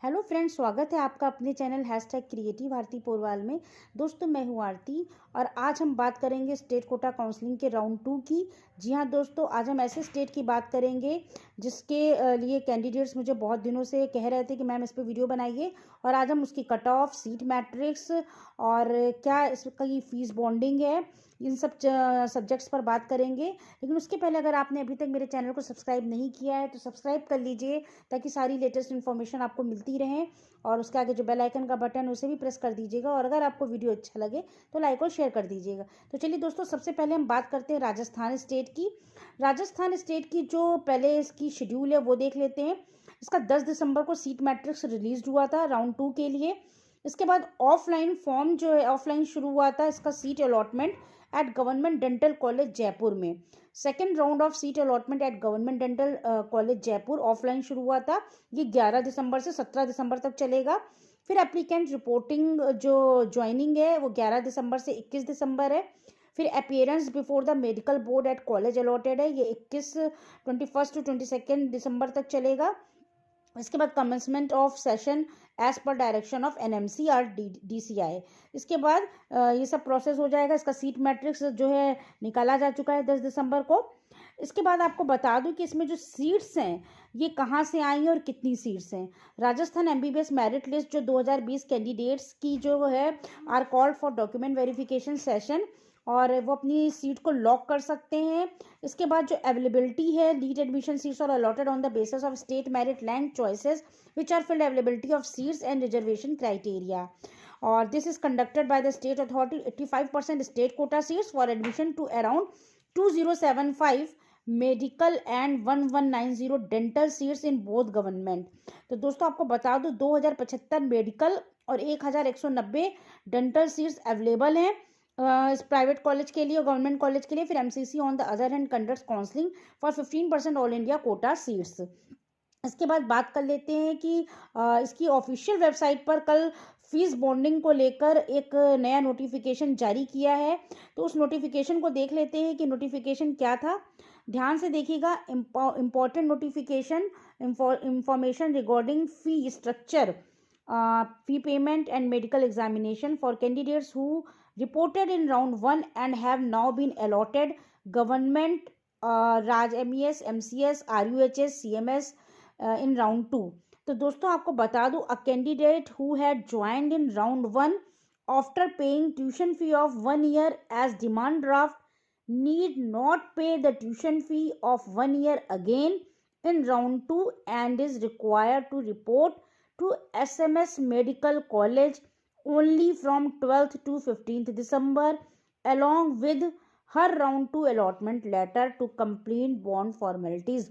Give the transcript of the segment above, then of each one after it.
Hello friends, स्वागत है आपका अपने चैनल #क्रिएटिव आरती पोरवाल में। दोस्तों, मैं हूँ आरती और आज हम बात करेंगे स्टेट कोटा काउंसलिंग के राउंड 2 की। जी हाँ दोस्तों, आज हम ऐसे स्टेट की बात करेंगे जिसके लिए कैंडिडेट्स मुझे बहुत दिनों से कह रहे थे कि मैम इस पर वीडियो बनाइए, और आज हम उसकी कट ऑफ, सीट मैट्रिक्स और क्या इसकी फीस बॉन्डिंग है, इन सब सब्जेक्ट्स पर बात करेंगे। लेकिन उसके पहले अगर आपने अभी तक मेरे चैनल को सब्सक्राइब नहीं किया है तो सब्सक्राइब कर लीजिए, ताकि सारी लेटेस्ट इन्फॉर्मेशन आपको मिलती रहे। और उसके आगे जो बेल आइकन का बटन है उसे भी प्रेस कर दीजिएगा, और अगर आपको वीडियो अच्छा लगे तो लाइक और शेयर कर दीजिएगा। तो चलिए दोस्तों, सबसे पहले हम बात करते हैं राजस्थान स्टेट की। राजस्थान स्टेट की जो पहले इसकी शेड्यूल है वो देख लेते हैं। इसका 10 दिसंबर को सीट मैट्रिक्स रिलीज हुआ था राउंड 2 के लिए। इसके बाद ऑफलाइन फॉर्म जो है ऑफलाइन शुरू हुआ था इसका seat allotment at government dental college Jaipur में। Second round of seat allotment at government dental college Jaipur offline शुरू हुआ था। ये 11 दिसंबर से 17 दिसंबर तक चलेगा। फिर एप्लीकेंट रिपोर्टिंग जो ज्वाइनिंग है वो 11 दिसंबर से 21 दिसंबर है। फिर appearance before the medical board at college allotted है, ये 21 टू 22 दिसंबर तक चलेगा। इसके बाद commencement of session as per direction of NMC और डीसीआई। इसके बाद ये सब प्रोसेस हो जाएगा। इसका सीट मैट्रिक्स जो है निकाला जा चुका है 10 दिसंबर को। इसके बाद आपको बता दूं कि इसमें जो सीट्स हैं ये कहाँ से आई हैं और कितनी सीट्स हैं। राजस्थान एमबीबीएस मेरिट लिस्ट जो 2020 कैंडिडेट्स की जो है are called for document verification session, और वो अपनी सीट को लॉक कर सकते हैं। इसके बाद जो अवेलेबिलिटी है, lead admission seats are allotted on the basis of state merit rank choices which are filled availability of seats and reservation criteria, और this is conducted by the state authority. 85% state quota seats for admission to around 2075 medical and 1190 dental seats in both government. तो दोस्तों आपको बता दूं 2075 medical और 1190 dental seats available हैं इस private college के लिए और गवर्नमेंट कॉलेज के लिए। फिर MCC on the other hand conducts counselling for 15% all India quota seats. इसके बाद बात कर लेते हैं कि इसकी ऑफिशियल वेबसाइट पर कल फीस बॉन्डिंग को लेकर एक नया नोटिफिकेशन जारी किया है। तो उस नोटिफिकेशन को देख लेते हैं कि नोटिफिकेशन क्या था। ध्यान से देखिएगा। Important notification information regarding fee structure, fee payment and medical examination for candidates who reported in round 1 and have now been allotted government Raj MES, MCS, RUHS, CMS in round 2. तो दोस्तों आपको बता दूं, a candidate who had joined in round 1 after paying tuition fee of 1 year as demand draft need not pay the tuition fee of 1 year again in round 2 and is required to report to SMS Medical College only from 12th to 15th December along with her round 2 allotment letter to complete bond formalities.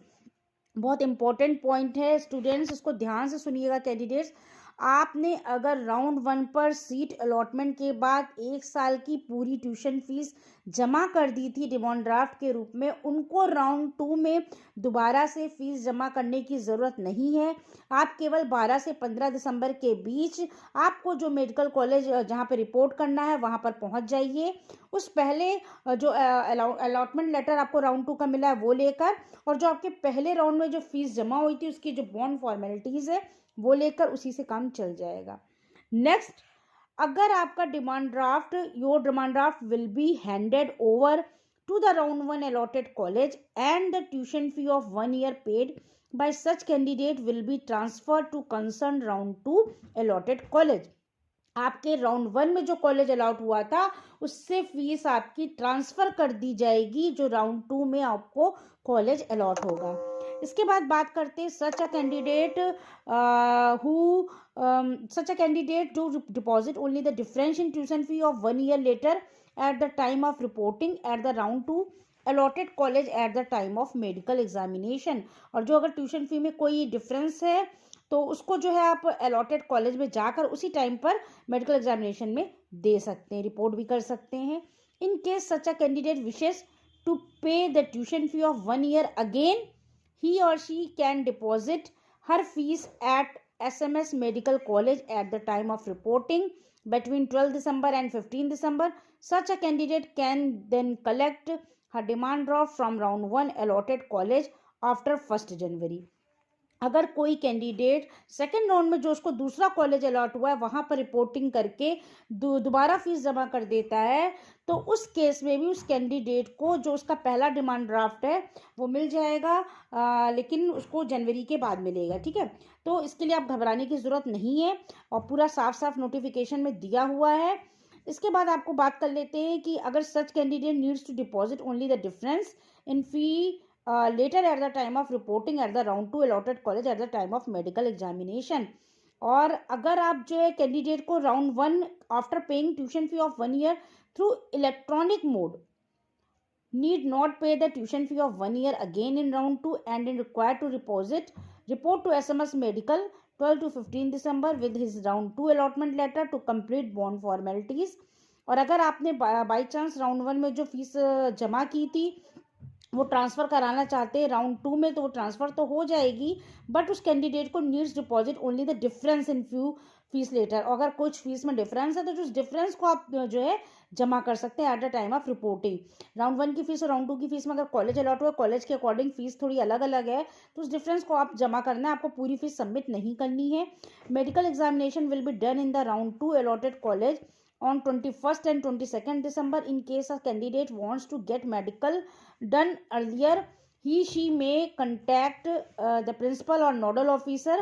बहुत important point है students, इसको ध्यान से सुनिएगा। Candidates, आपने अगर round 1 पर seat allotment के बाद 1 साल की पूरी ट्यूशन फीस जमा कर दी थी डिमांड ड्राफ्ट के रूप में, उनको राउंड 2 में दोबारा से फीस जमा करने की ज़रूरत नहीं है। आप केवल 12 से 15 दिसंबर के बीच आपको जो मेडिकल कॉलेज जहाँ पे रिपोर्ट करना है वहाँ पर पहुँच जाइए। उस पहले जो अलॉटमेंट लेटर आपको राउंड 2 का मिला है वो लेकर, और जो आपके पहले राउंड में जो फीस जमा हुई थी उसकी जो बॉन्ड फॉर्मेलिटीज़ है वो लेकर, उसी से काम चल जाएगा। नेक्स्ट, अगर आपका demand draft, your demand draft will be handed over to the round 1 allotted college and the tuition fee of 1 year paid by such candidate will be transferred to concerned round 2 allotted college. आपके round 1 में जो college allot हुआ था उससे fees आपकी transfer कर दी जाएगी जो राउंड 2 में आपको कॉलेज अलॉट होगा। इसके बाद बात करते हैं such a candidate to deposit only the difference in tuition fee of 1 year later at the time of reporting at the round 2 allotted college at the time of medical examination. और जो अगर tuition fee में कोई difference है तो उसको जो है आप अलॉटेड कॉलेज में जाकर उसी टाइम पर मेडिकल एग्जामिनेशन में दे सकते हैं, रिपोर्ट भी कर सकते हैं। In case such a candidate wishes to pay the tuition fee of 1 year again, he or she can deposit her fees at SMS Medical College at the time of reporting between 12 December and 15 December. Such a candidate can then collect her demand draft from round 1 allotted college after 1st January. अगर कोई candidate second round में जो उसको दूसरा college allot हुआ है वहाँ पर रिपोर्टिंग करके दोबारा फीस जमा कर देता है, तो उस केस में भी उस कैंडिडेट को जो उसका पहला डिमांड ड्राफ्ट है वो मिल जाएगा, लेकिन उसको जनवरी के बाद मिलेगा। ठीक है, तो इसके लिए आप घबराने की ज़रूरत नहीं है और पूरा साफ साफ नोटिफिकेशन में दिया हुआ है। इसके बाद आपको बात कर लेते हैं कि अगर such candidate needs to deposit only the difference in fee later at the time of reporting at the round 2 allotted college at the time of medical examination। और अगर आप जो है कैंडिडेट को round 1 after paying tuition fee of 1 year through electronic mode need not pay the tuition fee of 1 year again in round 2 and in required to report to SMS medical 12 to 15 December with his round 2 allotment letter to complete bond formalities। और अगर आपने by chance round 1 में जो fees जमा की थी वो transfer कराना चाहते हैं राउंड 2 में, तो वो ट्रांसफ़र तो हो जाएगी, बट उस कैंडिडेट को needs deposit only the difference in few fees later. अगर कुछ फीस में डिफरेंस है तो उस डिफरेंस को आप जो है जमा कर सकते हैं eight the time of reporting. Round 1 की फीस और राउंड 2 की फीस में अगर कॉलेज अलॉट हुआ, कॉलेज के अकॉर्डिंग फीस थोड़ी अलग अलग है, तो उस डिफरेंस को आप जमा करना है, आपको पूरी फीस सबमिट नहीं करनी है। Medical examination will be done in the round 2 allotted college on 21st and 22nd December। In case a candidate wants to get medical done earlier, she may contact the principal or nodal officer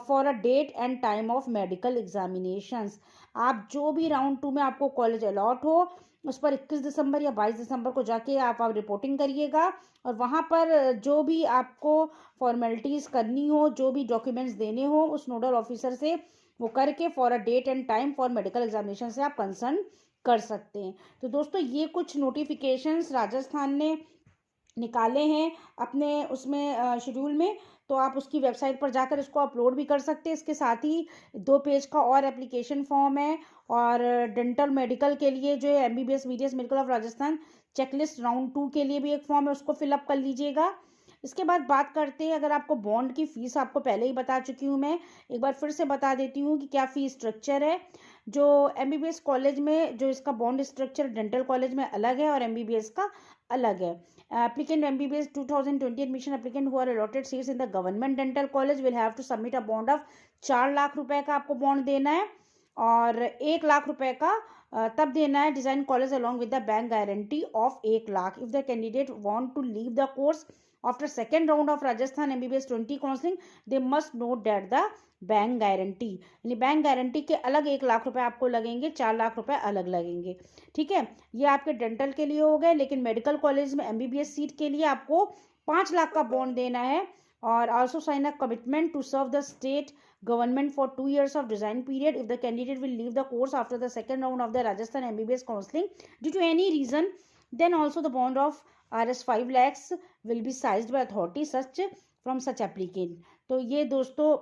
for a date and time of medical examinations। आप जो भी round 2 में आपको college allot हो उस पर 21 दिसंबर या 22 दिसंबर को जाके आप रिपोर्टिंग करिएगा, और वहाँ पर जो भी आपको फॉर्मेलिटीज़ करनी हो, जो भी डॉक्यूमेंट्स देने हो उस नोडल ऑफिसर से वो करके for a date and time for medical examination से आप कंसर्न कर सकते हैं। तो दोस्तों ये कुछ नोटिफिकेशंस राजस्थान ने निकाले हैं अपने उसमें शेड्यूल में, तो आप उसकी वेबसाइट पर जाकर इसको अपलोड भी कर सकते हैं। इसके साथ ही 2 पेज का और एप्लीकेशन फॉर्म है, और डेंटल मेडिकल के लिए जो है MBBS BDS medical of Rajasthan checklist round 2 के लिए भी एक फॉर्म है, उसको फिलअप कर लीजिएगा। इसके बाद बात करते हैं, अगर आपको बॉन्ड की फ़ीस आपको पहले ही बता चुकी हूँ मैं, एक बार फिर से बता देती हूँ कि क्या फ़ी स्ट्रक्चर है। जो MBBS कॉलेज में जो इसका बॉन्ड स्ट्रक्चर डेंटल कॉलेज में अलग है और MBBS का अलग है। Applicant MBBS 2020 admission applicant who are allotted seats in the government dental college will have to submit a bond of 4 lakh रुपए का आपको बॉन्ड देना है, और 1 लाख रुपए का तब देना है design college along with the bank guarantee of 1 lakh. If the candidate want to leave the course after second round of Rajasthan MBBS 20 counselling they must note that the bank guarantee, यानी बैंक गारंटी के अलग 1 लाख रुपए आपको लगेंगे, 4 लाख रुपए अलग लगेंगे। ठीक है, ये आपके डेंटल के लिए हो गए, लेकिन मेडिकल कॉलेज में MBBS सीट के लिए आपको 5 लाख का बॉन्ड देना है, और also sign a commitment to serve the state government for 2 years of design period if the candidate will leave the course after the second round of the Rajasthan MBBS counseling due to any reason, then also the bond of Rs 5 lakhs will be sized by authority such from such applicant। तो ये दोस्तों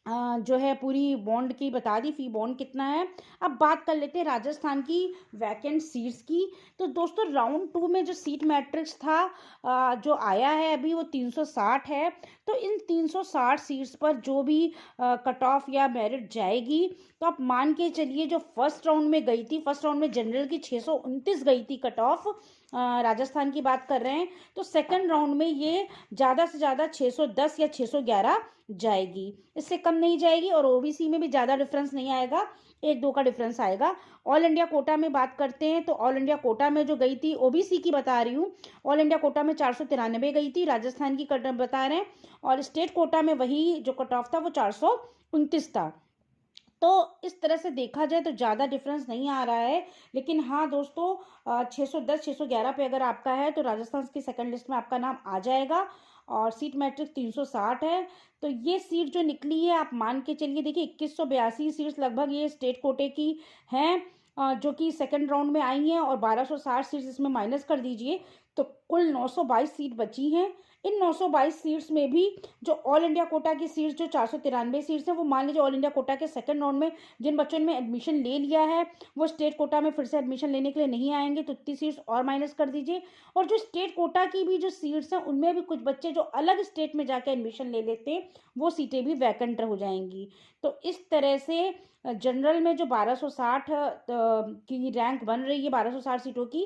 जो है पूरी bond की बता दी, फी bond कितना है। अब बात कर लेते हैं राजस्थान की वैकेंट सीट्स की। तो दोस्तों राउंड 2 में जो सीट मैट्रिक्स था जो आया है अभी वो 360 है। तो इन 360 सीट्स पर जो भी कट ऑफ या मेरिट जाएगी, तो आप मान के चलिए जो फर्स्ट राउंड में गई थी, फर्स्ट राउंड में जनरल की 629 गई थी कट ऑफ, राजस्थान की बात कर रहे हैं, तो सेकंड राउंड में ये ज़्यादा से ज़्यादा 610 या 611 जाएगी, इससे कम नहीं जाएगी, और OBC में भी ज़्यादा डिफरेंस नहीं आएगा, 1-2 का डिफरेंस आएगा। ऑल इंडिया कोटा में बात करते हैं, तो ऑल इंडिया कोटा में जो गई थी OBC की बता रही हूँ, ऑल इंडिया कोटा में 493 गई थी, राजस्थान की कट बता रहे हैं, और स्टेट कोटा में वही जो कट ऑफ था वो 429 था। तो इस तरह से देखा जाए तो ज़्यादा डिफरेंस नहीं आ रहा है, लेकिन हाँ दोस्तों 610 611 पे अगर आपका है तो राजस्थान की सेकंड लिस्ट में आपका नाम आ जाएगा, और सीट मैट्रिक्स 360 है। तो ये सीट जो निकली है आप मान के चलिए, देखिए 2182 सीट्स लगभग ये स्टेट कोटे की हैं, जो कि सेकंड राउंड में आई हैं, और 1260 सीट्स इसमें माइनस कर दीजिए तो कुल 922 सीट बची हैं। इन 922 सीट्स में भी जो ऑल इंडिया कोटा की सीट्स जो 493 सीट्स हैं, वो मान लीजिए ऑल इंडिया कोटा के सेकंड राउंड में जिन बच्चों ने एडमिशन ले लिया है वो स्टेट कोटा में फिर से एडमिशन लेने के लिए नहीं आएंगे, तो इतनी सीट्स और माइनस कर दीजिए। और जो स्टेट कोटा की भी जो सीट्स हैं उनमें भी कुछ बच्चे जो अलग स्टेट में जाकर एडमिशन ले लेते हैं वो सीटें भी वैकेंट हो जाएंगी। तो इस तरह से जनरल में जो 1260 की रैंक बन रही है 1260 सीटों की,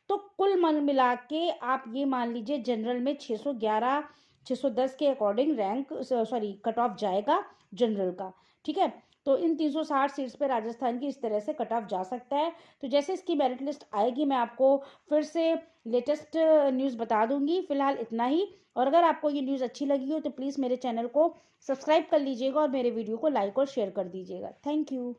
तो कुल मिला के आप ये मान लीजिए जनरल में 611 610 के अकॉर्डिंग रैंक कट ऑफ जाएगा जनरल का। ठीक है, तो इन 360 सीट्स पे राजस्थान की इस तरह से कट ऑफ जा सकता है। तो जैसे इसकी मेरिट लिस्ट आएगी मैं आपको फिर से लेटेस्ट न्यूज़ बता दूंगी। फिलहाल इतना ही, और अगर आपको ये न्यूज़ अच्छी लगी हो तो प्लीज़ मेरे चैनल को सब्सक्राइब कर लीजिएगा और मेरे वीडियो को लाइक और शेयर कर दीजिएगा। Thank you.